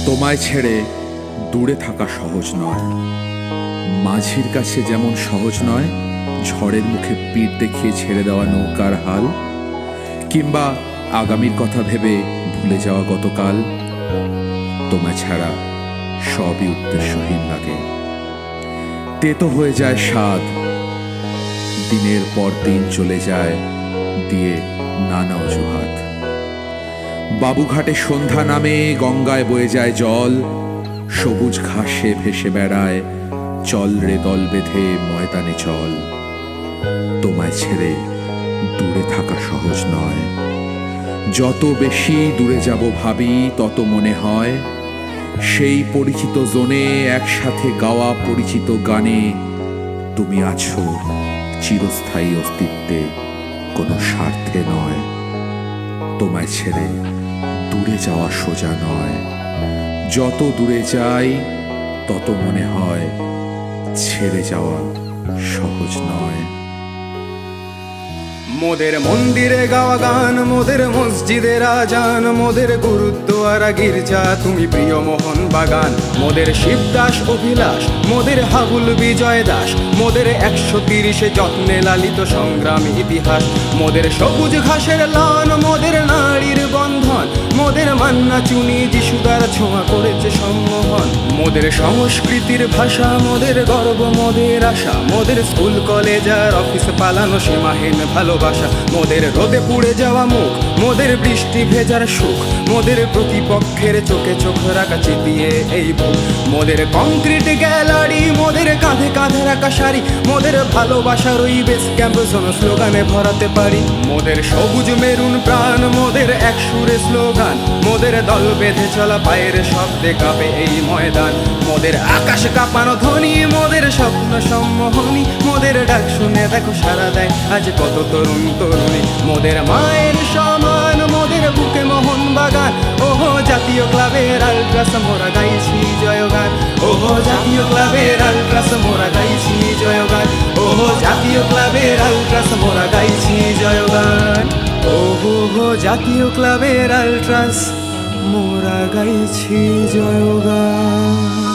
তোমায় ছেড়ে দূরে থাকা সহজ নয়, মাঝির কাছে যেমন সহজ নয় ঝড়ের মুখে পিঠ দেখিয়ে ছেড়ে দেওয়া নৌকার হাল, কিংবা আগামীর কথা ভেবে ভুলে যাওয়া গতকাল। তোমায় ছাড়া সবই উদ্দেশ্যহীন লাগে, তেতো হয়ে যায় স্বাদ, দিনের পর দিন চলে যায় দিয়ে নানা অজুহাত। বাবুঘাটে সন্ধ্যা নামে, গঙ্গায় বয়ে যায় জল, সবুজ ঘাসে ভেসে বেড়ায় চল রে দল বেঁধে ময়দানে চল। তোমায় ছেড়ে দূরে থাকা সহজ নয়, যত বেশি দূরে যাব ভাবি তত মনে হয় সেই পরিচিত জোনে একসাথে গাওয়া পরিচিত গানে তুমি আছো চিরস্থায়ী অস্তিত্বে, কোনো স্বার্থে নয়। তোমায় ছেড়ে দূরে যাওয়া সোজা নয়, যত দূরে যাই তত মনে হয় ছেড়ে যাওয়া সহজ নয়। মোদের মন্দিরে গাওয়া গান, মোদের মসজিদের আজান, মোদের গুরুদ্বারা গির্জা তুমি প্রিয় মোহন বাগান। মোদের শিবদাস অভিলাষ, মোদের হাবুল বিজয় দাস, মোদের 130 যত্নে লালিত সংগ্রামী ইতিহাস। মোদের সবুজ ঘাসের লান, মোদের নারীর বন্ধন, মোদের মান্না চুনি যিশুদার ছোঁয়া করেছে সম্মোহন। মোদের সংস্কৃতির ভাষা, মোদের গর্ব, মোদের আশা, মোদের স্কুল কলেজ আর অফিস পালানো সীমাহীন ভালোবাসা। মোদের রোদে পুড়ে যাওয়া মুখ, মোদের বৃষ্টি ভেজার সুখ, মোদের প্রতিপক্ষের চোখে চোখ রাখা চিতিয়ে এই বুক। মোদের কংক্রিট গ্যালারি, মোদের কাঁধে কাঁধে রাখা শাড়ি, মোদের ভালোবাসার ওই বেস ক্যাম্প জোন স্লোগানে ভরাতে পারি। মোদের সবুজ মেরুন প্রাণ, মোদের এক সুরে স্লোগান, মোদের দল বেঁধে চলা পায়ের শব্দে কাঁপে এই ময়দান। মোদের আকাশ কাঁপানো ধ্বনি, মোদের স্বপ্ন সম্মোহনী, মোদের ডাক শুনে দেখো সারা দেয় আজ কত তরুণ তরুণী। মোদের মায়ের সমান, মোদের বুকে মোহন বাগান, ওহো জাতীয় ক্লাবের আলট্রাস মোরা গাইছি জয়গান। ওহো জাতীয় ক্লাবের আলট্রাস মোরা গাইছি জয়গান। ওহো জাতীয় ক্লাবের আলট্রাস মোরা গাইছি জয়গান। ওহো জাতীয় ক্লাবের আলট্রাস মোরা গাইছি জয়গান।